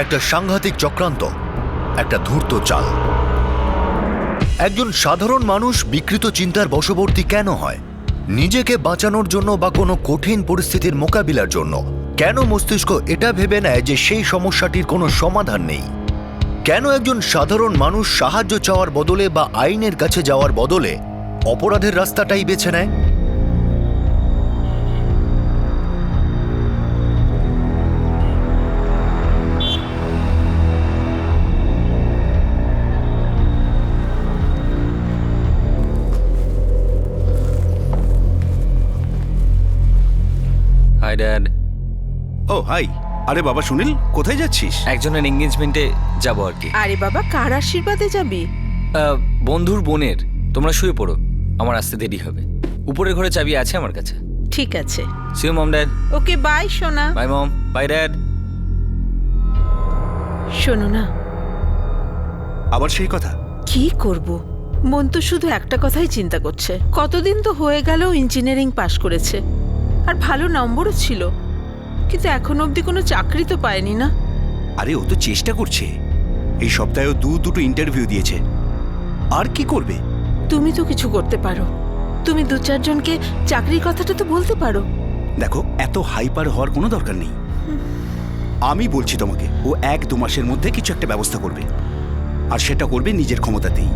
একটা সাংঘাতিক চক্রান্ত, একটা ধূর্ত চাল। একজন সাধারণ মানুষ বিকৃত চিন্তার বশবর্তী কেন হয়? নিজেকে বাঁচানোর জন্য বা কোনো কঠিন পরিস্থিতির মোকাবিলার জন্য। কেন মস্তিষ্ক এটা ভেবে নেয় যে সেই সমস্যাটির কোনো সমাধান নেই? কেন একজন সাধারণ মানুষ সাহায্য চাওয়ার বদলে বা আইনের কাছে যাওয়ার বদলে অপরাধের রাস্তাটাই বেছে নেয়? Hi dad. ও হাই। আরে বাবা সুনীল, কোথায় যাচ্ছিস? একজনের এঙ্গেজমেন্টে যাব আর কি। আরে বাবা, কার আশীর্বাদে যাবি? বন্ধুর বোনের। তোমরা শুয়ে পড়ো, আমার আসতে দেরি হবে। উপরের ঘরে চাবি আছে আমার কাছে। ঠিক আছে, see you mom dad. Okay bye সোনা। Bye mom, bye dad. শোনো না, আবার সেই কথা? কি করব? মন তো শুধু একটা কথাই চিন্তা করছে। কতদিন তো হয়ে গেল ইঞ্জিনিয়ারিং পাশ করেছে, আর ভালো নম্বরও ছিল, কিন্তু এখন অবধি কোনো চাকরি তো পায়নি না। আরে ও তো চেষ্টা করছে। এই সপ্তাহেও দুটো ইন্টারভিউ দিয়েছে। আর কি করবে? তুমি তো কিছু করতে পারো। তুমি 2-4 জনকে চাকরির কথাটা তো বলতে পারো। দেখো, এত হাইপার হওয়ার কোনো দরকার নেই। আমি বলছি তোমাকে, ও 1-2 মাসের মধ্যে কিছু একটা ব্যবস্থা করবে, আর সেটা করবে নিজের ক্ষমতাতেই।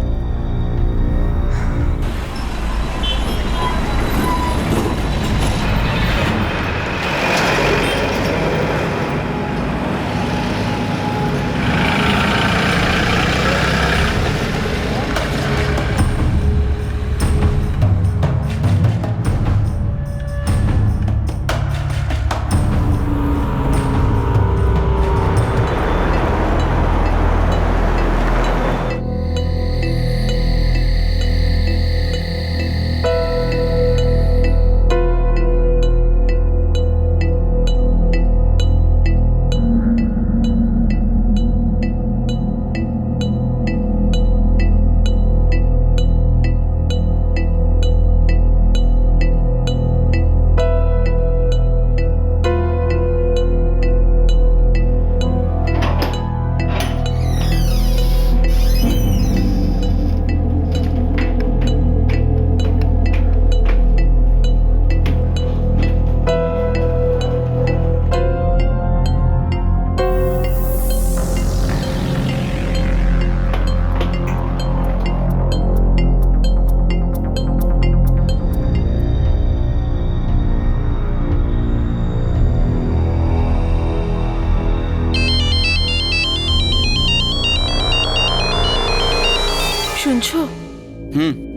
শুনছো?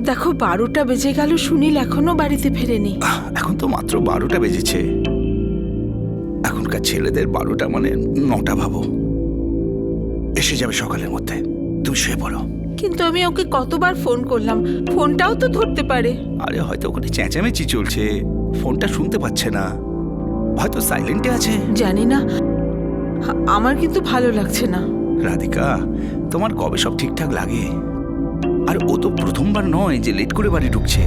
দেখো, 12টা বেজে গেল, সুনীল এখনো বাড়িতে ফেরেনি। এখন তো মাত্র 12টা বেজেছে। এখনকার ছেলেদের 12টা মানে 9টা ভাবো। এসে যাবে সকালের মধ্যে। তুমি শুয়ে পড়ো। কিন্তু আমি ওকে কতবার ফোন করলাম, ফোনটাও তো ধরতে পারে। আরে হয়তো ওখানে চেঁচামেচি চলছে, ফোনটা শুনতে পাচ্ছে না, হয়তো সাইলেন্টে আছে। জানি না, আমার কিন্তু ভালো লাগছে না। রাধিকা, তোমার কবে সব ঠিকঠাক লাগে? আর ও তো প্রথমবার নয় যে লেট করে বাড়ি ঢুকছে।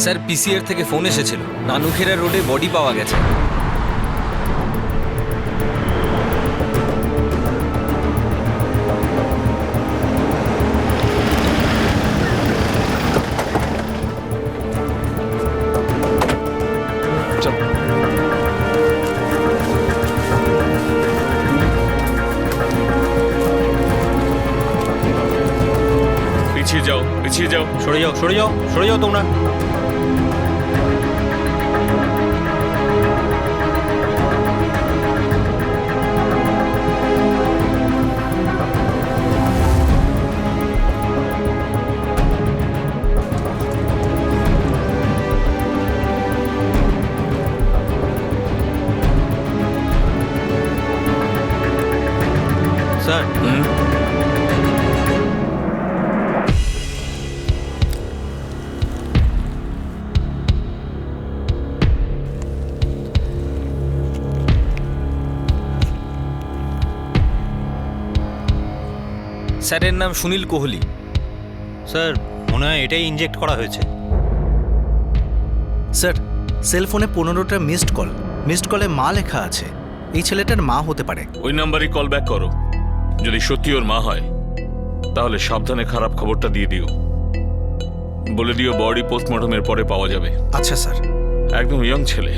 স্যার, পিসিআর থেকে ফোন এসেছিল, নানুখেরা রোডে বডি পাওয়া গেছে। চল। পিছিয়ে যাও, পিছিয়ে যাও। সরে যাও, সরে যাও, সরে যাও তোমরা। স্যার, স্যারের নাম সুনীল কোহলি। স্যার মনে হয় এটাই ইনজেক্ট করা হয়েছে। স্যার, সেলফোনে 15টা মিসড কলে মা লেখা আছে। এই ছেলেটার মা হতে পারে। ওই নাম্বারই কল ব্যাক করো। যদি সত্যি ওর মা হয় তাহলে সাবধানে খারাপ খবরটা দিয়ে দিও। বলে দিও বডি পোস্টমর্টমের পরে পাওয়া যাবে। আচ্ছা স্যার। একদম ইয়ং ছেলে,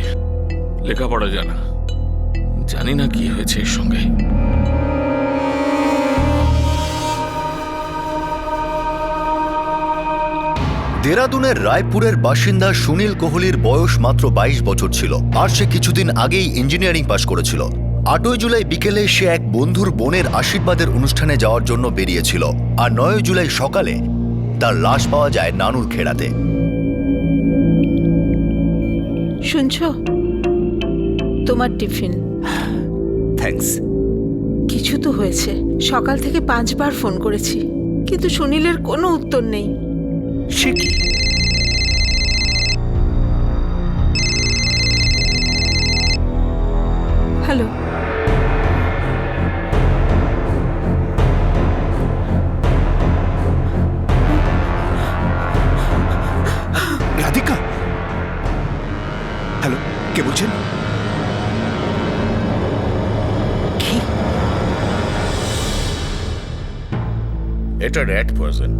লেখাপড়া জানা। জানি না কি হয়েছে এর সঙ্গে। দেরাদুনের রায়পুরের বাসিন্দা সুনীল কোহলির বয়স মাত্র 22 বছর ছিল, আর সে কিছুদিন আগেই ইঞ্জিনিয়ারিং পাশ করেছিল। 8 জুলাই বিকেলে সে এক বন্ধুর বোনের আশীর্বাদের অনুষ্ঠানে যাওয়ার জন্য বেরিয়েছিল, আর 9 জুলাই সকালে তার লাশ পাওয়া যায় নানুর খেড়াতে। শুনছ? তোমার টিফিন। থ্যাঙ্কস। কিছু তো হয়েছে। সকাল থেকে 5 বার ফোন করেছি, কিন্তু সুনীলের কোনো উত্তর নেই। সে কি? হ্যালো, রাধিকা? হ্যালো, কে বলছেন? এটা র্যাট পয়জন।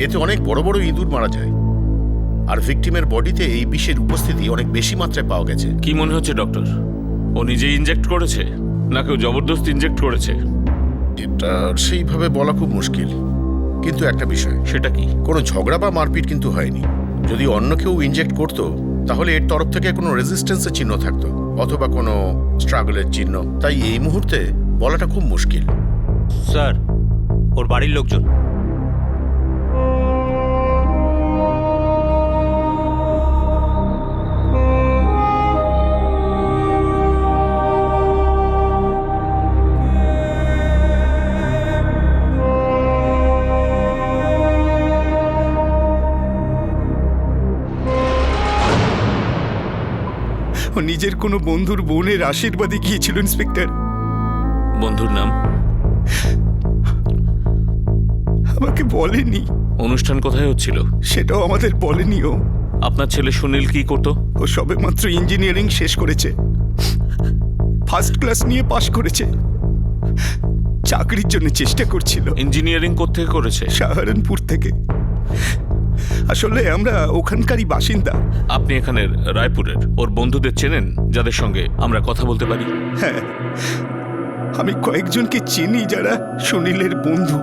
এতে অনেক বড় বড় ইঁদুর মারা যায়, আর ভিকটিমের বডিতে এই বিষের উপস্থিতি অনেক বেশি মাত্রায় পাওয়া গেছে। কি মনে হচ্ছে ডক্টর? ও নিজেই ইনজেক্ট করেছে না কেউ জবরদস্তি ইনজেক্ট করেছে? এটা সেইভাবে বলা খুব মুশকিল, কিন্তু একটা বিষয়, সেটা কি? কোনো ঝগড়া বা মারপিট কিন্তু হয়নি। যদি অন্য কেউ ইনজেক্ট করতো তাহলে এর তরফ থেকে কোনো রেজিস্ট্যান্সের চিহ্ন থাকতো, অথবা কোনো স্ট্রাগলের চিহ্ন। তাই এই মুহূর্তে বলাটা খুব মুশকিল। স্যার, ওর বাড়ির লোকজন। ও নিজের কোনো বন্ধুর বোনের আশীর্বাদে গিয়েছিল ইন্সপেক্টর। বন্ধুর নাম? আমাকে বলেনি। অনুষ্ঠান কোথায় হচ্ছিল? সেটাও আমাদের বলেনি ও। আপনার ছেলে সুনীল কি করতো? ও সবেমাত্র ইঞ্জিনিয়ারিং শেষ করেছে, ফার্স্ট ক্লাস নিয়ে পাশ করেছে। চাকরির জন্য চেষ্টা করছিল। ইঞ্জিনিয়ারিং কোত্থেকে করেছে? সাহারানপুর থেকে। আসলে আমরা ওখানকারই বাসিন্দা। আপনি এখানের রায়পুরের ওর বন্ধুদের চেনেন যাদের সঙ্গে আমরা কথা বলতে পারি? হ্যাঁ, আমি কয়েকজনকে চিনি যারা সুনীলের বন্ধু।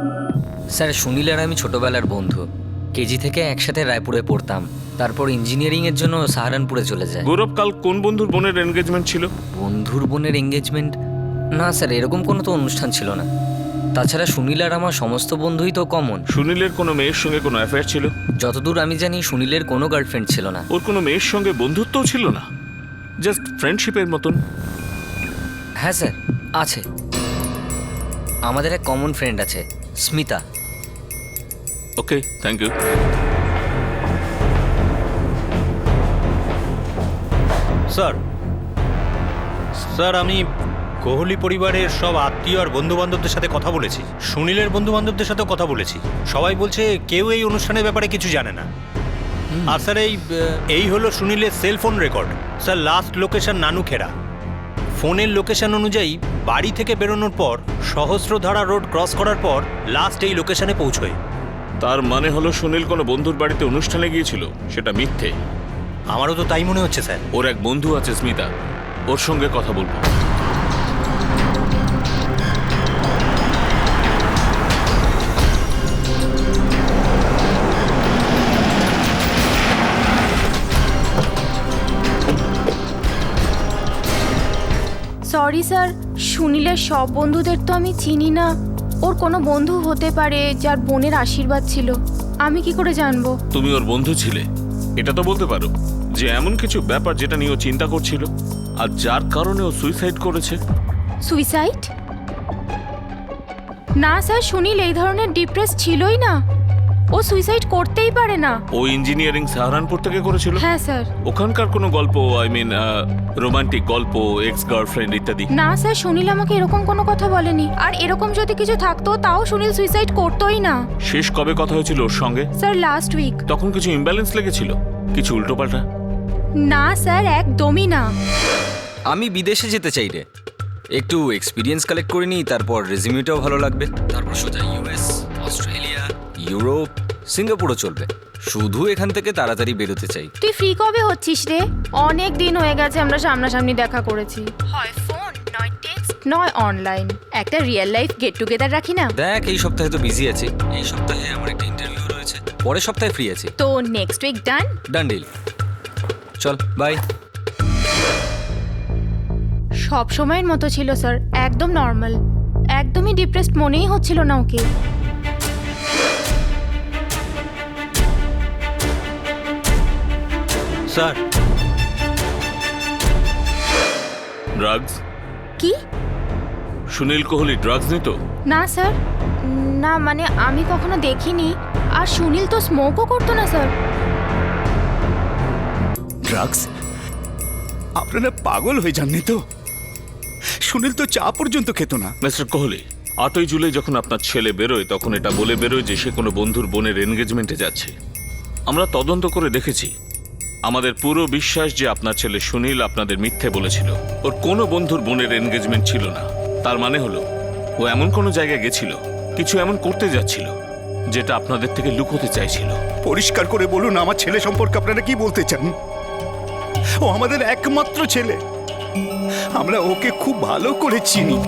স্যার, সুনীল আর আমি ছোটবেলার বন্ধু। কেজি থেকে একসাথে রায়পুরে পড়তাম, তারপর ইঞ্জিনিয়ারিংয়ের জন্য সাহারানপুরে চলে যায়। গৌরব, কাল কোন বন্ধুর বোনের এনগেজমেন্ট ছিল? বন্ধুর বোনের এঙ্গেজমেন্ট? না স্যার, এরকম কোনো তো অনুষ্ঠান ছিল না। তাছাড়া সুনীল আর আমার সমস্ত বন্ধুই তো কমন। সুনীলের কোনো মেয়ের সঙ্গে কোনো অ্যাফেয়ার ছিল? যতদূর আমি জানি সুনীলের কোনো গার্লফ্রেন্ড ছিল না। ওর কোনো মেয়ের সঙ্গে বন্ধুত্বও ছিল না, জাস্ট ফ্রেন্ডশিপের মতন? হ্যাঁ স্যার, আছে। আমাদের এক কমন ফ্রেন্ড আছে, স্মিতা। ওকে, থ্যাংক ইউ। স্যার, স্যার আমি কোহলি পরিবারের সব আত্মীয় আর বন্ধু বান্ধবদের সাথে কথা বলেছি। সুনীলের বন্ধু বান্ধবদের সাথেও কথা বলেছি। সবাই বলছে কেউ এই অনুষ্ঠানের ব্যাপারে কিছু জানে না। আর স্যার এই হলো সুনীলের cellphone record. Sir, last location Nanukhera. ফোনের লোকেশন অনুযায়ী বাড়ি থেকে বেরোনোর পর সহস্রধারা রোড ক্রস করার পর লাস্ট এই লোকেশনে পৌঁছয়। তার মানে হলো সুনীল কোনো বন্ধুর বাড়িতে অনুষ্ঠানে গিয়েছিল, সেটা মিথ্যে। আমারও তো তাই মনে হচ্ছে স্যার। ওর এক বন্ধু আছে স্মিতা, ওর সঙ্গে কথা বলবো। সরি স্যার, সুনীলের সব বন্ধুদের তো আমি চিনি না। ওর কোনো বন্ধু হতে পারে যার বোনের আশীর্বাদ ছিল, আমি কি করে জানবো? তুমি ওর বন্ধু ছিলে, এটা তো বলতে পারো যে এমন কিছু ব্যাপার যেটা নিয়ে ও চিন্তা করছিল আর যার কারণে ও সুইসাইড করেছে। সুইসাইড? না স্যার, সুনীল এই ধরনের ডিপ্রেস ছিলই না। ও সুইসাইড করতেই পারে না। ও ইঞ্জিনিয়ারিং সাহারানপুর থেকে করেছিল। হ্যাঁ স্যার। ওখানকার কোনো গল্প, আই মিন রোমান্টিক গল্প, এক্স গার্লফ্রেন্ড ইত্যাদি? না স্যার, সুনীল আমাকে এরকম কোনো কথা বলেনি। আর এরকম যদি কিছু থাকতো তাও সুনীল সুইসাইড করতোই না। শেষ কবে কথা হয়েছিল ওর সঙ্গে? Sir last week. তখন কিছু ইমব্যালেন্স লেগেছিল, কিছু উল্টোপাল্টা? না স্যার, একদমই না। আমি বিদেশে যেতে চাই রে, একটু এক্সপিরিয়েন্স কালেক্ট করে নিই, তারপর রেজিউমেটাও ভালো লাগবে, তারপর সোজা ইউএস, অস্ট্রেলিয়া, ইউরোপ, সিঙ্গাপুরও চলবে। শুধু এখান থেকে তাড়াতাড়ি বেরোতে চাই। তুই ফ্রি কবে হচ্ছিস রে? অনেক দিন হয়ে গেছে আমরা সামনাসামনি দেখা করেছি। হয় ফোন, নয় টেক্সট, নয় অনলাইন। একটা রিয়েল লাইফ গেট টুগেদার রাখি না? দেখ, এই সপ্তাহে তো বিজি আছি, এই সপ্তাহে আমার একটা ইন্টারভিউ রয়েছে, পরের সপ্তাহে ফ্রি আছি। তো next week done? Done deal. চল বাই। সব সময়ের মতো ছিল স্যার, একদম নর্মাল। একদমই ডিপ্রেসড মনেই হচ্ছিল না ওকে। Sir, drugs? কি? সুনীল কোহলি ড্রাগস নিত? না স্যার, না মানে আমি কখনো দেখিনি। আর সুনীল তো স্মোকও করতো না স্যার। ড্রাগস? আপনারা পাগল হয়ে যাননি তো? সুনীল তো চা পর্যন্ত খেত না। মিস্টার কোহলি, 8ই জুলাই যখন আপনার ছেলে বেরোয় তখন এটা বলে বেরোয় যে সে কোনো বন্ধুর বোনের এনগেজমেন্টে যাচ্ছে। আমরা তদন্ত করে দেখেছি, আমাদের পুরো বিশ্বাস যে আপনার ছেলে সুনীল আপনাদের মিথ্যে বলেছিল। ওর কোনো বন্ধুর বোনের এনগেজমেন্ট ছিল না। তার মানে হলো ও এমন কোনো জায়গায় গেছিল, কিছু এমন করতে যাচ্ছিল যেটা আপনাদের থেকে লুকোতে চাইছিল। পরিষ্কার করে বলুন, আমার ছেলে সম্পর্কে আপনারা কি বলতে চান? ও আমাদের একমাত্র ছেলে। আমরা ওকে খুব ভালো করে চিনি।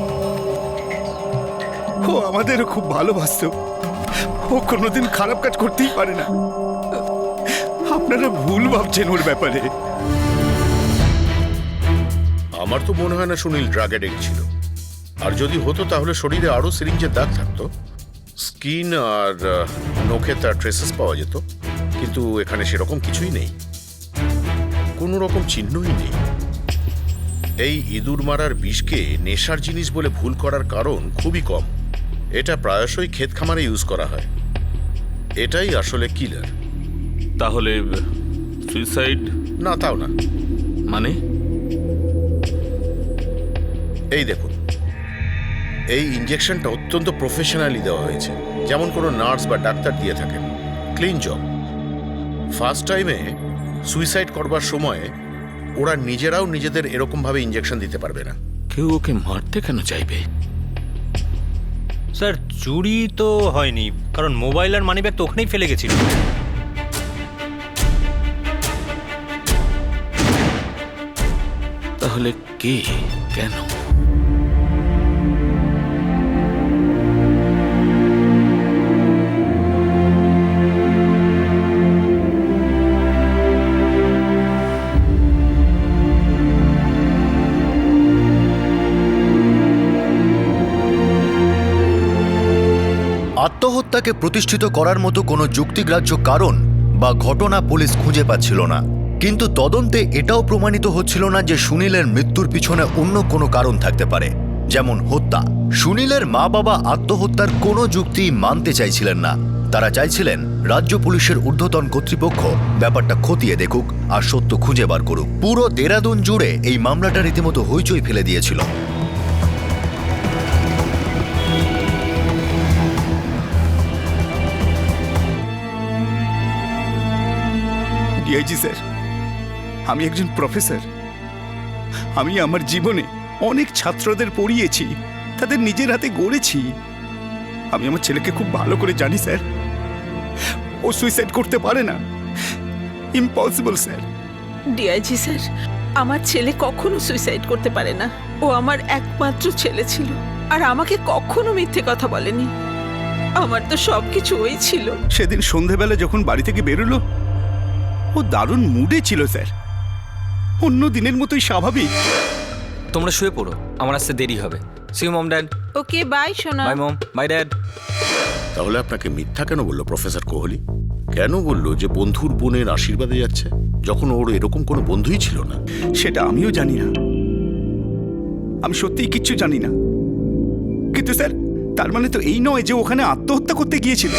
ও আমাদেরও খুব ভালোবাসতো। ও কোনোদিন খারাপ কাজ করতেই পারে না। আপনারা ভুল ভাবছেন ওর ব্যাপারে। আমার তো মনে হয় না সুনীল ড্রাগ অ্যাডিক্ট ছিল। আর যদি হতো তাহলে শরীরে আরো সিরিঞ্জের দাগ থাকতো, স্কিন আর নখে তার ট্রেসেস পাওয়া যেত। কিন্তু এখানে সেরকম কিছুই নেই, কোনো রকম চিহ্নই নেই। এই ইঁদুর মারার বিষকে নেশার জিনিস বলে ভুল করার কারণ খুবই কম। এটা প্রায়শই ক্ষেত খামারে ইউজ করা হয়। এটাই আসলে কিলার। তাহলে সুইসাইড? না, তাও না। মানে? এই দেখুন, এই ইঞ্জেকশনটা অত্যন্ত প্রফেশনালি দেওয়া হয়েছে, যেমন কোনো নার্স বা ডাক্তার দিয়ে থাকেন। Clean job. ফার্স্ট টাইমে সুইসাইড করবার সময় ওরা নিজেরাও নিজেদের এরকমভাবে ইঞ্জেকশন দিতে পারবে না। কেউ ওকে মারতে কেন চাইবে? স্যার চুরি তো হয়নি, কারণ মোবাইল আর মানিব্যাগ তো ওখানেই ফেলে গেছিল। তাহলে কে, কেন? আত্মহত্যাকে প্রতিষ্ঠিত করার মতো কোনো যুক্তিগ্রাহ্য কারণ বা ঘটনা পুলিশ খুঁজে পাচ্ছিল না। কিন্তু তদন্তে এটাও প্রমাণিত হচ্ছিল না যে সুনীলের মৃত্যুর পিছনে অন্য কোনো কারণ থাকতে পারে, যেমন হত্যা। সুনীলের মা বাবা আত্মহত্যার কোনো যুক্তি মানতে চাইছিলেন না। তারা চাইছিলেন রাজ্য পুলিশের ঊর্ধ্বতন কর্তৃপক্ষ ব্যাপারটা খতিয়ে দেখুক আর সত্য খুঁজে বার করুক। পুরো দেরাদুন জুড়ে এই মামলাটা রীতিমতো হইচই ফেলে দিয়েছিল। ডিআইজি স্যার, আমি একজন প্রফেসর। আমি আমার জীবনে অনেক ছাত্রদের পড়িয়েছি, তাদের নিজের হাতে গড়েছি। আমি আমার ছেলেকে খুব ভালো করে জানি স্যার। ও সুইসাইড করতে পারে না, ইম্পসিবল স্যার। ডিআইজি স্যার, আমার ছেলে কখনো সুইসাইড করতে পারে না। ও আমার একমাত্র ছেলে ছিল, আর আমাকে কখনো মিথ্যে কথা বলেনি। আমার তো সবকিছু ওই ছিল। সেদিন সন্ধেবেলা যখন বাড়ি থেকে বেরোলো, ও দারুণ মুডে ছিল স্যার, অন্য দিনের মতোই স্বাভাবিক। তোমরা শুয়ে পড়ো, আমার আসতে দেরি হবে। See you mom dad. Okay bye সোনা। Bye mom, bye dad. তাহলে আপনাকে মিথ্যা কেন বললো প্রফেসর কোহলি? কেন বললো যে বন্ধুর বোনের আশীর্বাদে যাচ্ছে, যখন ওর এরকম কোনো বন্ধুই ছিল না? সেটা আমিও জানি না, আমি সত্যিই কিচ্ছু জানি না। কিন্তু স্যার, তার মানে তো এই নয় যে ওখানে আত্মহত্যা করতে গিয়েছিল।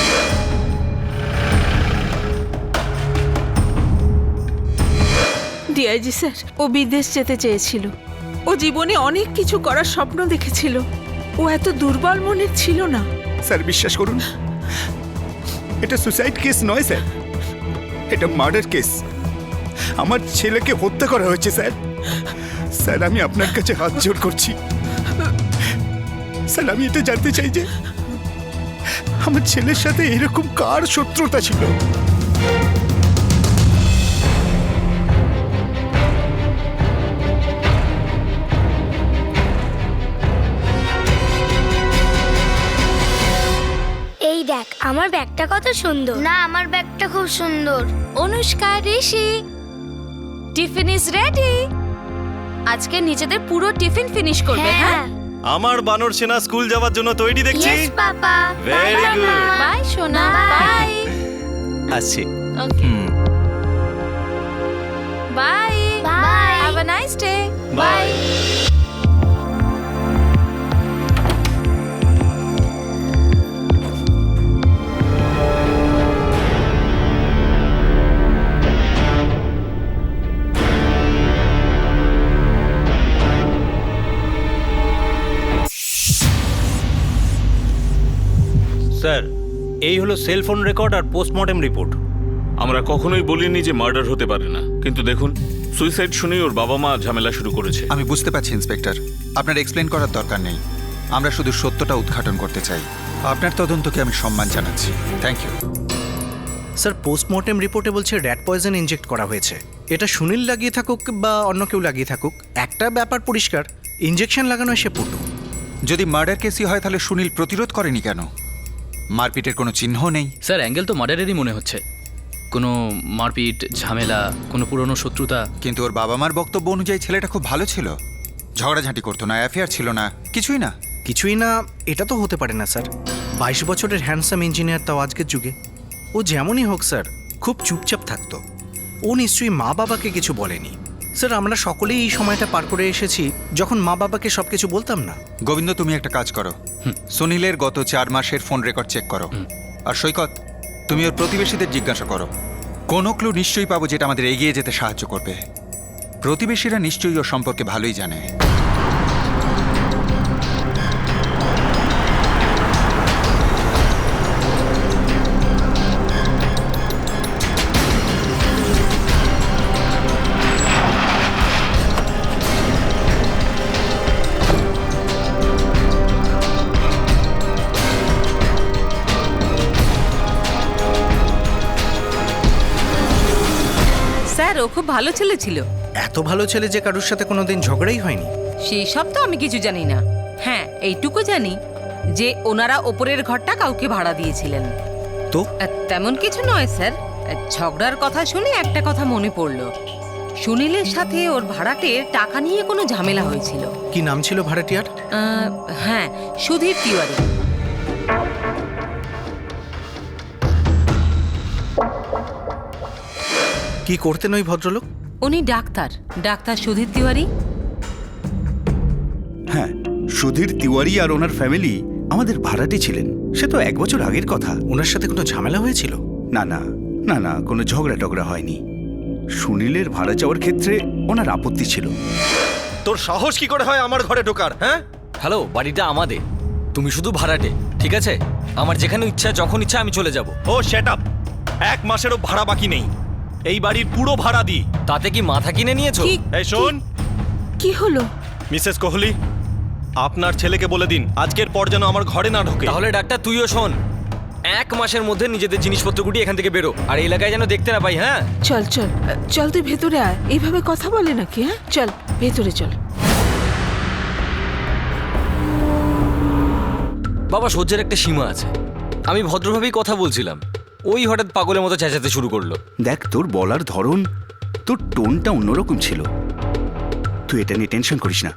ডিআইজি স্যার, ও বিদেশ যেতে চেয়েছিল। ও জীবনে অনেক কিছু করার স্বপ্ন দেখেছিল। ও এত দুর্বল মনের ছিল না। স্যার বিশ্বাস করুন, এটা সুসাইড কেস নয় স্যার, এটা মার্ডার কেস। আমার ছেলেকে হত্যা করা হয়েছে স্যার। স্যার আমি আপনার কাছে হাত জোড় করছি স্যার, আমি এটা জানতে চাই যে আমার ছেলের সাথে এরকম কার শত্রুতা ছিল। এই দেখ আমার ব্যাগটা কত সুন্দর। না, আমার ব্যাগটা খুব সুন্দর। অনুষ্কা, ঋষি, টিফিন ইজ রেডি। আজকে নিজেদের পুরো টিফিন ফিনিশ করবে। হ্যাঁ, আমার বানর সেনা স্কুল যাওয়ার জন্য তৈরি দেখছি। Yes papa. Very good. Bye সোনা, বাই। আসছি। Okay, bye. Bye. Have a nice day. Bye. Sir, এই হলো সেল ফোন রেকর্ড আর পোস্টমর্টেম রিপোর্ট। আমরা কখনোই বলিনি যে মার্ডার হতে পারে না, কিন্তু দেখুন, সুইসাইড শুনেই ওর বাবা মা ঝামেলা শুরু করেছে। আমি বুঝতে পারছি ইন্সপেক্টর, আপনার এক্সপ্লেন করার দরকার নেই। আমরা শুধু সত্যটা উদ্ঘাটন করতে চাই। আপনার তদন্তকে আমি সম্মান জানাচ্ছি। Thank you. স্যার, পোস্টমর্টেম রিপোর্টে বলছে র্যাট পয়জন ইনজেক্ট করা হয়েছে। এটা সুনীল লাগিয়ে থাকুক বা অন্য কেউ লাগিয়ে থাকুক, একটা ব্যাপার পরিষ্কার, ইনজেকশন লাগানো সে পটু। যদি মার্ডার কেসই হয় তাহলে সুনীল প্রতিরোধ করেনি কেন? মারপিটের কোনো চিহ্ন নেই। স্যার, অ্যাঙ্গেল তো মার্ডারেরই মনে হচ্ছে। কোনো মারপিট, ঝামেলা, কোনো পুরনো শত্রুতা। কিন্তু ওর বাবা মার বক্তব্য অনুযায়ী ছেলেটা খুব ভালো ছিল, ঝগড়াঝাঁটি করতো না, অ্যাফেয়ার ছিল না, কিছুই না। কিছুই না এটা তো হতে পারে না স্যার। 22 বছরের হ্যান্ডসাম ইঞ্জিনিয়ার, তাও আজকের যুগে। ও যেমনই হোক স্যার, খুব চুপচাপ থাকতো। ও নিশ্চয়ই মা বাবাকে কিছু বলেনি। স্যার, আমরা সকলেই এই সময়টা পার করে এসেছি যখন মা বাবাকে সব কিছু বলতাম না। গোবিন্দ, তুমি একটা কাজ করো, সুনীলের গত 4 মাসের ফোন রেকর্ড চেক করো। আর সৈকত, তুমি ওর প্রতিবেশীদের জিজ্ঞাসা করো। কোনো ক্লু নিশ্চয়ই পাবো যেটা আমাদের এগিয়ে যেতে সাহায্য করবে। প্রতিবেশীরা নিশ্চয়ই ওর সম্পর্কে ভালোই জানে। স্যার, ও খুব ভালো ছেলে ছিল। এত ভালো ছেলে যে কারোর সাথে কোনোদিন ঝগড়াই হয়নি। সেই সব তো আমি কিছু জানি না। হ্যাঁ, এইটুকু জানি যে ওনারা ওপরের ঘরটা কাউকে ভাড়া দিয়েছিলেন। তো তেমন কিছু নয় স্যার। ঝগড়ার কথা শুনে একটা কথা মনে পড়লো। সুনীলের সাথে ওর ভাড়াটের টাকা নিয়ে কোনো ঝামেলা হয়েছিল। কি নাম ছিল ভাড়াটিয়ার? হ্যাঁ, সুধীর তিওয়ারি। কি করতেন ওই ভদ্রলোক? উনি ডাক্তার, ডাক্তার সুধীর তিওয়ারি। হ্যাঁ, সুধীর তিওয়ারি আর ওনার ফ্যামিলি আমাদের ভাড়াটে ছিলেন। সে তো 1 বছর আগের কথা। ওনার সাথে কোনো ঝামেলা হয়েছিল? না না না না, কোনো ঝগড়া টগড়া হয়নি। সুনীলের ভাড়া চাওয়ার ক্ষেত্রে ওনার আপত্তি ছিল। তোর সাহস কি করে হয় আমার ঘরে ঢোকার? হ্যাঁ, হ্যালো, বাড়িটা আমাদের, তুমি শুধু ভাড়াটে, ঠিক আছে? আমার যেখানে ইচ্ছা, যখন ইচ্ছা আমি চলে যাব। ও শ্যাট আপ! 1 মাসেরও ভাড়া বাকি নেই। এই বাড়ির পুরো ভাড়া দিই। তাতে কি মাথা কিনে নিয়েছো? এই শোন, কি হলো? মিসেস কোহলি, আপনার ছেলেকে বলে দিন আজকের পর যেন আমার ঘরে না ঢোকে। তাহলে ডাক্তার, তুইও শোন, 1 মাসের মধ্যে নিজেদের জিনিসপত্র গুটিয়ে এখান থেকে বেরো, আর এই এলাকায় যেন দেখতে না পাই। হ্যাঁ, চল চল চল, তুই ভেতরে আয়। এইভাবে কথা বলে নাকি? হ্যাঁ, চল ভেতরে চল। বাবা, সহ্যের একটা সীমা আছে। আমি ভদ্রভাবেই কথা বলছিলাম, ওই হঠাৎ পাগলের মতো চেঁচাতে শুরু করলো। দেখ, তোর বলার ধরন, তোর টোনটা অন্যরকম ছিল। তুই এটা নিয়ে টেনশন করিস না।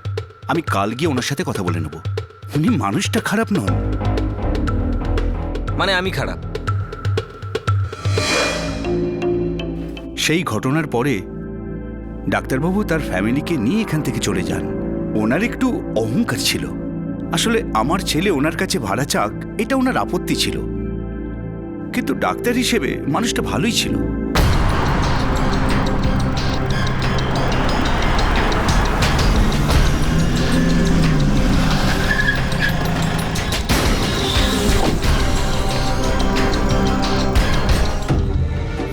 আমি কাল গিয়ে ওনার সাথে কথা বলে নেব। উনি মানুষটা খারাপ নন। মানে আমি খারাপ? সেই ঘটনার পরে ডাক্তারবাবু তার ফ্যামিলিকে নিয়ে এখান থেকে চলে যান। ওনার একটু অহংকার ছিল। আসলে আমার ছেলে ওনার কাছে ভাড়া চাক, এটা ওনার আপত্তি ছিল, কিন্তু ডাক্তার হিসেবে মানুষটা ভালোই ছিল।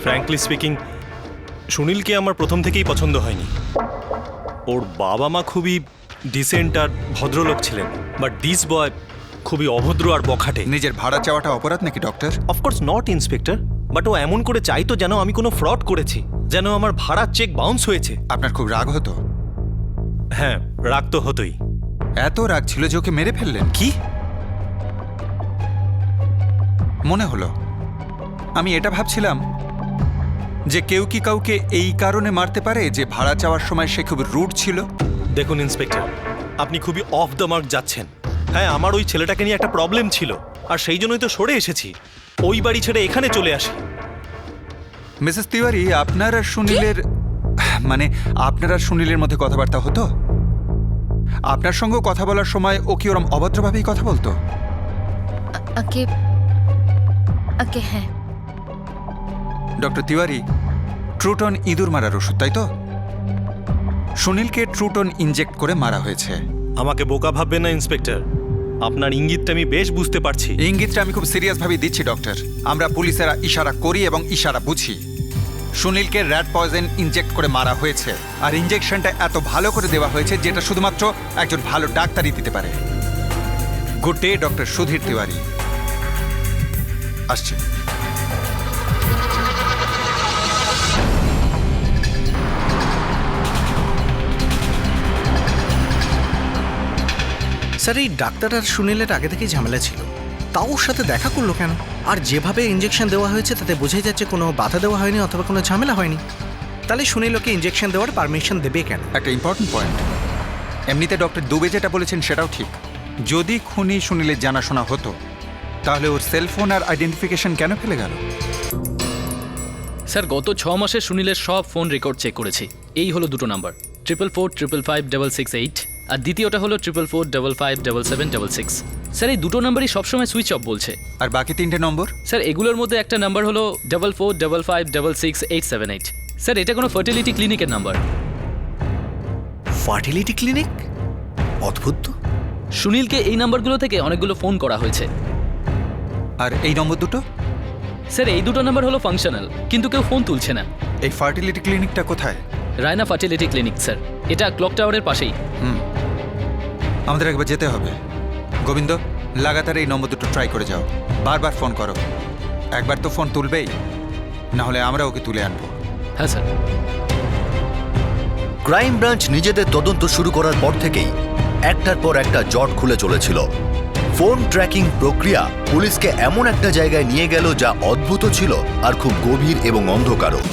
ফ্র্যাঙ্কলি স্পিকিং, সুনীলকে আমার প্রথম থেকেই পছন্দ হয়নি। ওর বাবা মা খুবই ডিসেন্ট আর ভদ্রলোক ছিলেন, বাট দিস বয় খুবই অভদ্র আর বখাটে। নিজের ভাড়া চাওয়াটা অপরাধ নাকি doctor? Of course not inspector, but ও এমন করে চাইতো যেন আমি কোনো ফ্রড করেছি, যেন আমার ভাড়ার চেক বাউন্স হয়েছে। আপনার খুব রাগ হতো? হ্যাঁ, রাগ তো হতোই। এত রাগ ছিল যে ওকে মেরে ফেললেন? কি মনে হলো, আমি এটা ভাবছিলাম যে কেউ কি কাউকে এই কারণে মারতে পারে যে ভাড়া চাওয়ার সময় সে খুব রুড ছিল। দেখুন ইন্সপেক্টর, আপনি খুবই অফ দ্য মার্ক যাচ্ছেন। হ্যাঁ, আমার ওই ছেলেটাকে নিয়ে একটা প্রবলেম ছিল, আর সেই জন্যই তো সরে এসেছি, ওই বাড়ি ছেড়ে এখানে চলে আসি। মিসেস তিওয়ারি, আপনার আর সুনীলের আপনার আর সুনীলের মধ্যে কথাবার্তা হতো? আপনার সঙ্গেও কথা বলার সময় ও কি ওরম অভদ্রভাবেই কথা বলতো? হ্যাঁ। ডক্টর তিওয়ারি, ট্রুটন ইঁদুর মারার ওষুধ, তাই তো? সুনীলকে ট্রুটন ইনজেক্ট করে মারা হয়েছে। আমাকে বোকা ভাববেন না ইন্সপেক্টর, আপনার ইঙ্গিতটা আমি বেশ বুঝতে পারছি। ইঙ্গিতটা আমি খুব সিরিয়াস ভাবে দিচ্ছি ডক্টর। আমরা পুলিশেরা ইশারা করি এবং ইশারা বুঝি। সুনীলকে র্যাট পয়জন ইনজেক্ট করে মারা হয়েছে, আর ইনজেকশনটা এত ভালো করে দেওয়া হয়েছে যেটা শুধুমাত্র একজন ভালো ডাক্তারই দিতে পারে। Good day doctor Sudhir Tiwari. আসছে। স্যার, এই ডাক্তার আর সুনীলের আগে থেকেই ঝামেলা ছিল, তাও ওর সাথে দেখা করলো কেন? আর যেভাবে ইঞ্জেকশন দেওয়া হয়েছে তাতে বোঝাই যাচ্ছে কোনো বাধা দেওয়া হয়নি অথবা কোনো ঝামেলা হয়নি। তাহলে সুনীল ওকে ইঞ্জেকশন দেওয়ার পারমিশন দেবে কেন? একটা ইম্পর্টেন্ট পয়েন্ট। এমনিতে ডক্টর দুবে যেটা বলেছেন সেটাও ঠিক। যদি খুনি সুনীলের জানাশোনা হতো তাহলে ওর সেলফোন আর আইডেন্টিফিকেশন কেন ফেলে গেল? স্যার, গত 6 মাসে সুনীলের সব ফোন রেকর্ড চেক করেছি। এই হলো দুটো নাম্বার, 444555668, আর দ্বিতীয়টা হলো 444557766। স্যার, এই দুটো নাম্বারই সবসময় সুইচ অফ বলছে। আর বাকি তিনটে নম্বর? স্যার, এগুলোর মধ্যে একটা নাম্বার হলো 4455666878। স্যার, এটা কোনো ফার্টিলিটি ক্লিনিকের নাম্বার। Fertility clinic? অদ্ভুত তো। সুনীলকে এই নাম্বারগুলো থেকে অনেকগুলো ফোন করা হয়েছে। আর এই নম্বর দুটো? স্যার, এই দুটো নাম্বার হলো ফাংশনাল, কিন্তু কেউ ফোন তুলছে না। এই ফার্টিলিটি ক্লিনিকটা কোথায়? রায়না ফার্টিলিটি ক্লিনিক স্যার, এটা ক্লক টাওয়ারের পাশেই। আমাদের একবার যেতে হবে। গোবিন্দ, লাগাতার এই নম্বর দুটো ট্রাই করে যাও, বারবার ফোন করো। একবার তো ফোন তুলবেই, না হলে আমরা ওকে তুলে আনবো। হ্যাঁ স্যার। ক্রাইম ব্রাঞ্চ নিজেদের তদন্ত শুরু করার পর থেকেই একটার পর একটা জট খুলে চলেছিল। ফোন ট্র্যাকিং প্রক্রিয়া পুলিশকে এমন একটা জায়গায় নিয়ে গেল যা অদ্ভুত ছিল আর খুব গভীর এবং অন্ধকারও।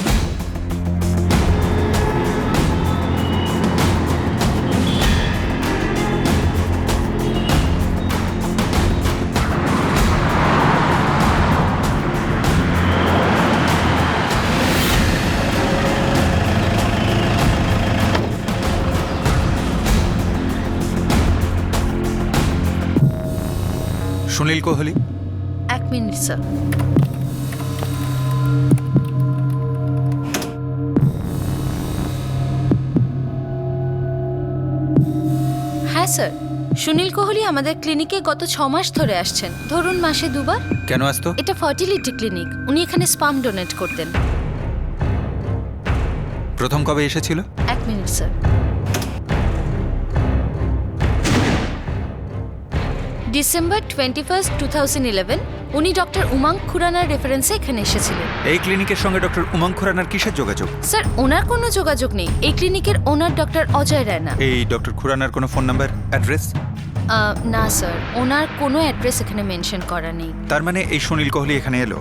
সুনীল কোহলি? 1 minute sir. হ্যাঁ স্যার, সুনীল কোহলি আমাদের ক্লিনিকে গত 6 মাস ধরে আসছেন, ধরুন মাসে 2 বার। কেন আসতো? এটা ফার্টিলিটি ক্লিনিক, উনি এখানে স্পাম ডোনেট করতেন। প্রথম কবে এসেছিল? 1 মিনিট স্যার। ডিসেম্বর 21, 2011 উনি ডক্টর উমাং খুরানার রেফারেন্সে এখানে এসেছিলেন। এই ক্লিনিকের সঙ্গে ডক্টর উমাং খুরানার কিসের যোগাযোগ? স্যার, ওনার কোনো যোগাযোগ নেই। এই ক্লিনিকের ওনার ডক্টর অজয় রায়না। এই ডক্টর খুরানার কোনো ফোন নাম্বার, অ্যাড্রেস? না স্যার, ওনার কোনো অ্যাড্রেস এখানে মেনশন করা নেই। তার মানে এই সুনীল কোহলি এখানে এলো,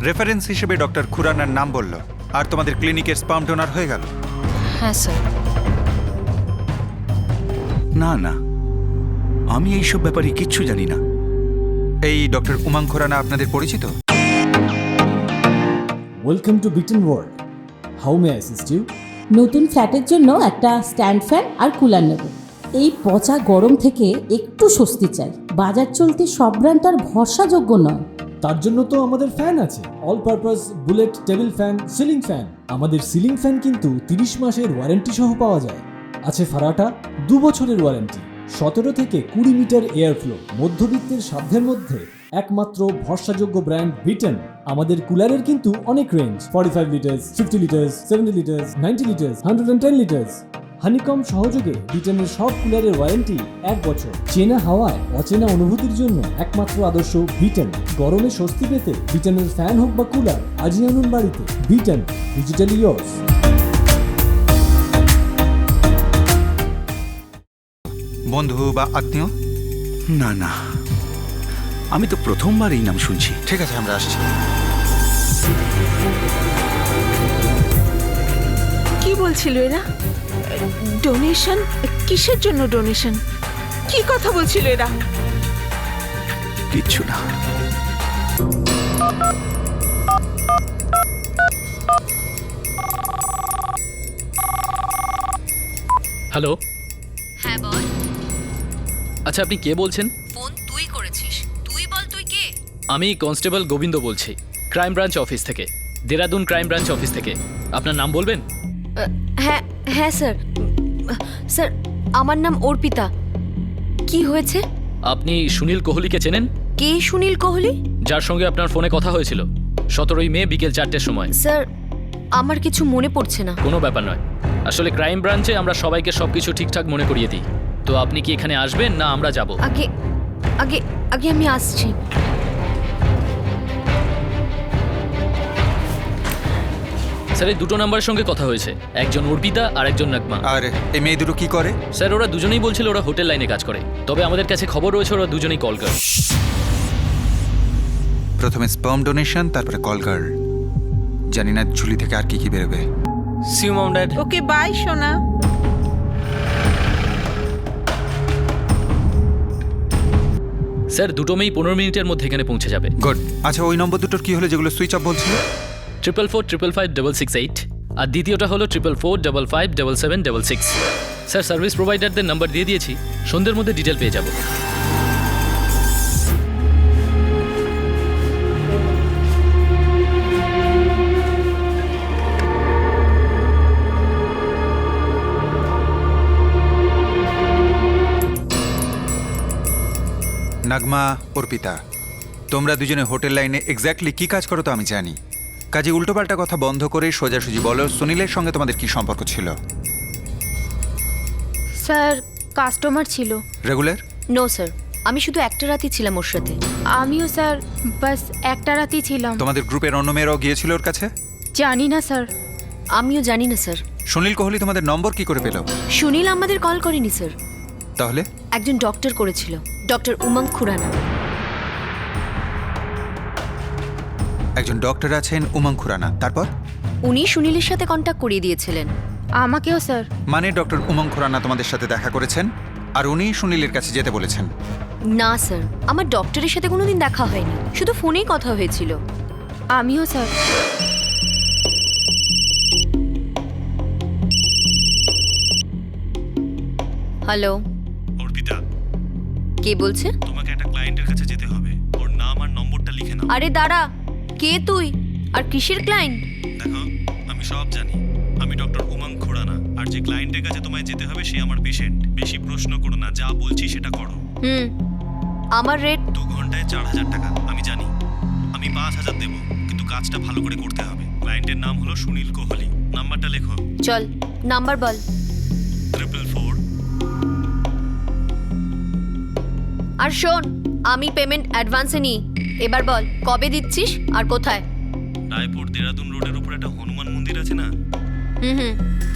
রেফারেন্স হিসেবে ডক্টর খুরানার নাম বলল, আর তোমাদের ক্লিনিকের স্পাম ডোনার হয়ে গেল। হ্যাঁ স্যার। না না, আমি এইসব ব্যাপারে কিচ্ছু জানি না। এই ডক্টর উমাং খুরানা আপনাদের পরিচিত? Welcome to Bitten world. How may assist you? নতুন ফ্ল্যাটের জন্য একটা স্ট্যান্ড ফ্যান আর কুলার নেব। এই পচা গরম থেকে একটু স্বস্তি চাই। বাজার চলতে সব ব্র্যান্ড আর ভরসাযোগ্য নয়। তার জন্য তো আমাদের ফ্যান আছে, all purpose bullet table fan, ceiling fan. আমাদের সিলিং ফ্যান কিন্তু 30 মাসের ওয়ারেন্টি সহ পাওয়া যায়। আছে ফারাটা 2 বছরের ওয়ারেন্টি, 17 থেকে 20 মিটার এয়ার ফ্লো, মধ্যবিত্তের সাধ্যের মধ্যে একমাত্র ভরসাযোগ্য ব্র্যান্ড বিটেন। আমাদের কুলারের কিন্তু অনেক range, 45 litres, 50 litres, 70 litres, 90 litres, 110 litres. Honeycomb সহযোগে বিটেনের সব কুলারের ওয়ারেন্টি 1 বছর। চেনা হাওয়ায় অচেনা অনুভূতির জন্য একমাত্র আদর্শ বিটেন। গরমে স্বস্তি পেতে বিটেনের ফ্যান হোক বা কুলার, আজই আনুন বাড়িতে। Beaten, digitally yours. বন্ধু বা আত্মীয়? না না, আমি তো প্রথমবার এই নাম শুনছি। ঠিক আছে, আমরা আসছি। কি বলছিল এরা? ডোনেশন? কিসের জন্য ডোনেশন? কি কথা বলছিল এরা? কিচ্ছু না। হ্যালো। হ্যাঁ বল। আচ্ছা, আপনি কে বলছেন? ফোন তুই করেছিস, তুই বল তুই কে? আমি কনস্টেবল গোবিন্দ বলছি, ক্রাইম ব্রাঞ্চ অফিস থেকে, দেরাদুন ক্রাইম ব্রাঞ্চ অফিস থেকে। আপনার নাম বলবেন? হ্যাঁ হ্যাঁ স্যার। স্যার, আমার নাম অর্পিতা। কি হয়েছে? আপনি সুনীল কোহলিকে চেনেন? কে সুনীল কোহলি? যার সঙ্গে আপনার ফোনে কথা হয়েছিল 17ই মে বিকেল 4টের সময়। স্যার, আমার কিছু মনে পড়ছে না। কোনো ব্যাপার নয়, আসলে ক্রাইম ব্রাঞ্চে আমরা সবাইকে সবকিছু ঠিকঠাক মনে করিয়ে দিই। তো আপনি কি এখানে আসবেন না আমরা যাব? আগে আগে আগে আমি আসছি। স্যার, এই দুটো নাম্বারের সঙ্গে কথা হয়েছে, একজন অর্পিতা আর একজন নাগমা। আর এই মেয়ে দুটো কি করে? স্যার, ওরা দুজনেই বলছিল ওরা হোটেল লাইনে কাজ করে, তবে আমাদের কাছে খবর রয়েছে ওরা দুজনেই কল গার্ল। প্রথমে স্পার্ম ডোনেশন, তারপরে কল গার্ল। জানি না ঝুলি থেকে আর কি কি বেরোবে। See you mom dad. Okay bye সোনা। স্যার, দুটো মেয়েই 15 মিনিটের মধ্যে এখানে পৌঁছে যাবে। গুড। আচ্ছা, ওই নম্বর দুটোর কি হলো যেগুলো সুইচ অফ বলছিল? 444555668 আর দ্বিতীয়টা হলো 444557766। স্যার, সার্ভিস প্রোভাইডারদের নাম্বার দিয়ে দিয়েছি, সন্ধ্যের মধ্যে ডিটেল পেয়ে যাব। নাগমা, অর্পিতা, তোমরা দুজনে হোটেল লাইনে এক্স্যাক্টলি কি কাজ করো তো আমি জানি। কাজে উল্টোপাল্টা কথা বন্ধ করে সোজাসুজি বলো, সুনীলের সঙ্গে তোমাদের কি সম্পর্ক ছিল? স্যার, কাস্টমার ছিল। রেগুলার? নো স্যার, আমি শুধু একটা রাতই ছিলাম ওর সাথে। আমিও স্যার বাস একটা রাতই ছিলাম। তোমাদের গ্রুপের অন্য মেয়েরাও গিয়েছিল ওর কাছে? জানি না স্যার। আমিও জানি না স্যার। সুনীল কোহলি তোমাদের নম্বর কি করে পেল? সুনীল আমাদের কল করেনি স্যার। তাহলে? একজন ডক্টর করেছিল, ডক্টর উমাং খুরানা। একজন ডক্টর আছেন উমাং খুরানা, তারপর? উনি সুনীলের সাথে কন্ট্যাক্ট করিয়ে দিয়েছিলেন। আমাকেও স্যার। মানে ডক্টর উমাং খুরানা তোমাদের সাথে দেখা করেছেন আর উনি সুনীলের কাছে যেতে বলেছেন? না স্যার, আমার ডক্টরের সাথে কোনোদিন দেখা হয়নি, শুধু ফোনেই কথা হয়েছিল। আমিও স্যার। হ্যালো অর্পিতা, কে বলছে? তোমাকে একটা ক্লায়েন্টের কাছে যেতে হবে, ওর নাম আর নম্বরটা লিখে নাও। আরে দাঁড়া, কে তুই আর কিসের ক্লায়েন্ট? দেখো, আমি সব জানি। আমি ডক্টর উমাং খুরানা, আর যে ক্লায়েন্টের কাছে তোমায় যেতে হবে সে আমার পেশেন্ট। বেশি প্রশ্ন করো না, যা বলছি সেটা করো। আমার রেট 2 ঘন্টায় 4000 টাকা। আমি জানি, আমি 5000 দেবো, কিন্তু কাজটা ভালো করে করতে হবে। ক্লায়েন্টের নাম হলো সুনীল কোহলি। নাম্বারটা লেখো। চল, নাম্বার বল। 444। আর শোন, আমি পেমেন্ট অ্যাডভান্সে নিই। এবার বল, কবে দিচ্ছিস আর কোথায়? রায়পুর দেরাদুন রোডের উপর একটা হনুমান মন্দির আছে না?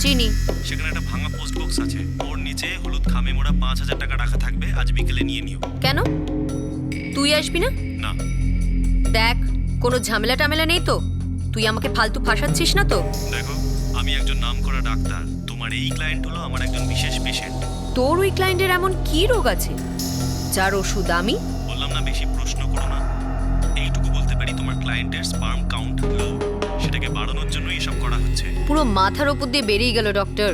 চিনি। সেখানে একটা ভাঙা পোস্ট বক্স আছে, ওর নিচে হলুদ খামে মোড়া 5000 টাকা রাখা থাকবে। আজ বিকেলে নিয়ে নিও। কেন, তুই আসবি না? না। দেখ, কোনো ঝামেলা টামেলা নেই তো? তুই আমাকে ফালতু ফাঁসাচ্ছিস না তো? দেখো, আমি একজন নামকরা ডাক্তার। তোমার এই ক্লায়েন্ট হলো আমার একজন বিশেষ পেশেন্ট। তোর ওই ক্লায়েন্টের এমন কি রোগ আছে যার ওষুধ আমি? বললাম না বেশি প্রশ্ন করো না। এইটুকু বলতে পারি তোমার ক্লায়েন্টের স্পার্ম কাউন্ট লো, সেটাকে বাড়ানোর জন্য এসব করা হচ্ছে। পুরো মাথার ওপর দিয়ে বেরিয়ে গেল ডক্টর,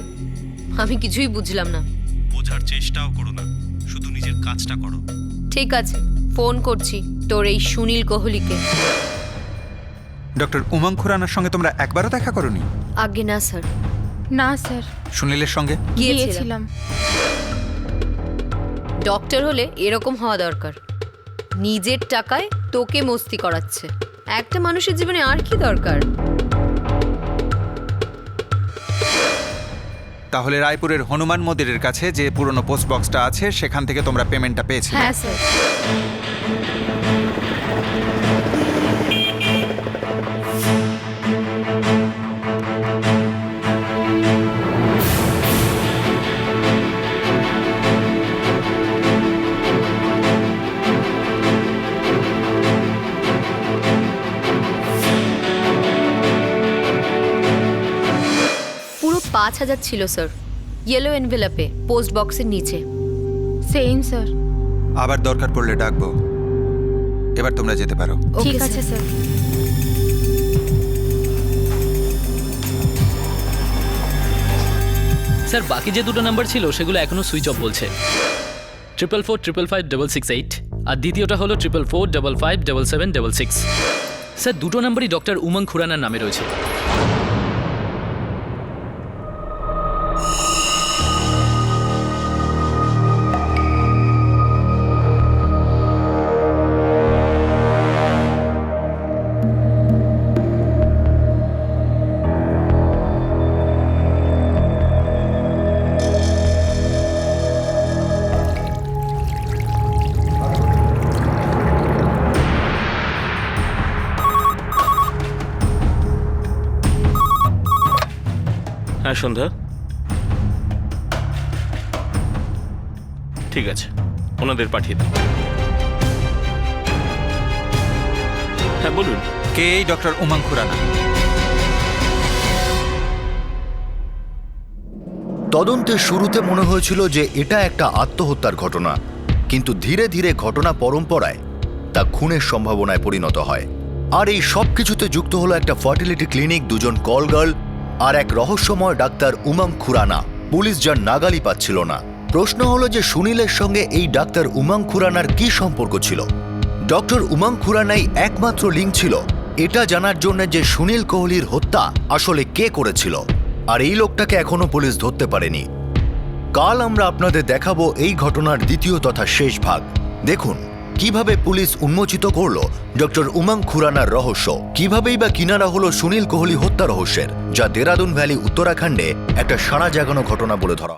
আমি কিছুই বুঝলাম না। বোঝার চেষ্টাও করো না, শুধু নিজের কাজটা করো। ঠিক আছে, ফোন করছি তোর এই সুনীল কোহলিকে। ডক্টর উমং খুরানার সঙ্গে তোমরা একবারও দেখা করোনি? আগে না স্যার। না স্যার, সুনীলের সঙ্গে গিয়েছিলাম। ডক্টর হলে এরকম হওয়া দরকার, নিজের টাকায় তোকে মস্তি করাচ্ছে। একটা মানুষের জীবনে আর কি দরকার? তাহলে রায়পুরের হনুমান মন্দিরের কাছে যে পুরনো পোস্ট বক্সটা আছে সেখান থেকে তোমরা পেমেন্টটা পেয়েছিলে? হ্যাঁ স্যার। পুরো 5,000 ছিল স্যার, ইয়েলো এনভেলপে পোস্ট বক্সের নিচে। Same sir. আবার দরকার পড়লে ডাকবো। এবার তোমরা যেতে পারো। ঠিক আছে স্যার। স্যার বাকি যে দুটো নাম্বার ছিল সেগুলো এখনো সুইচ অফ বলছে। 444555668 আর দ্বিতীয়টা হলো 444557766। স্যার দুটো নাম্বারই ডক্টর উমং খুরানার নামে রয়েছে। হ্যাঁ সন্ধ্যা, ঠিক আছে, ওনাদের পাঠিয়ে দাও। হ্যাঁ বলুন। কে এই ডক্টর উমং খুরানা? তদন্তের শুরুতে মনে হয়েছিল যে এটা একটা আত্মহত্যার ঘটনা, কিন্তু ধীরে ধীরে ঘটনা পরম্পরায় তা খুনের সম্ভাবনায় পরিণত হয়। আর এই সব কিছুতে যুক্ত হলো একটা ফার্টিলিটি ক্লিনিক, দুজন কল গার্ল আর এক রহস্যময় ডাক্তার উমং খুরানা। পুলিশ যার নাগালই পাচ্ছিল না। প্রশ্ন হলো যে সুনীলের সঙ্গে এই ডাক্তার উমং খুরানার কি সম্পর্ক ছিল? ডক্টর উমং খুরানাই একমাত্র লিঙ্ক ছিল এটা জানার জন্য যে সুনীল কোহলির হত্যা আসলে কে করেছিল, আর এই লোকটাকে এখনো পুলিশ ধরতে পারেনি। কাল আমরা আপনাদের দেখাবো এই ঘটনার দ্বিতীয় তথা শেষ ভাগ। দেখুন কিভাবে পুলিশ উন্মোচিত করলো ডক্টর উমং খুরানার রহস্য, কিভাবেই বা কিনারা হলো সুনীল কোহলি হত্যা রহস্যের, যা দেরাদুন ভ্যালি উত্তরাখণ্ডে একটা সাড়া জাগানো ঘটনা বলে ধরা।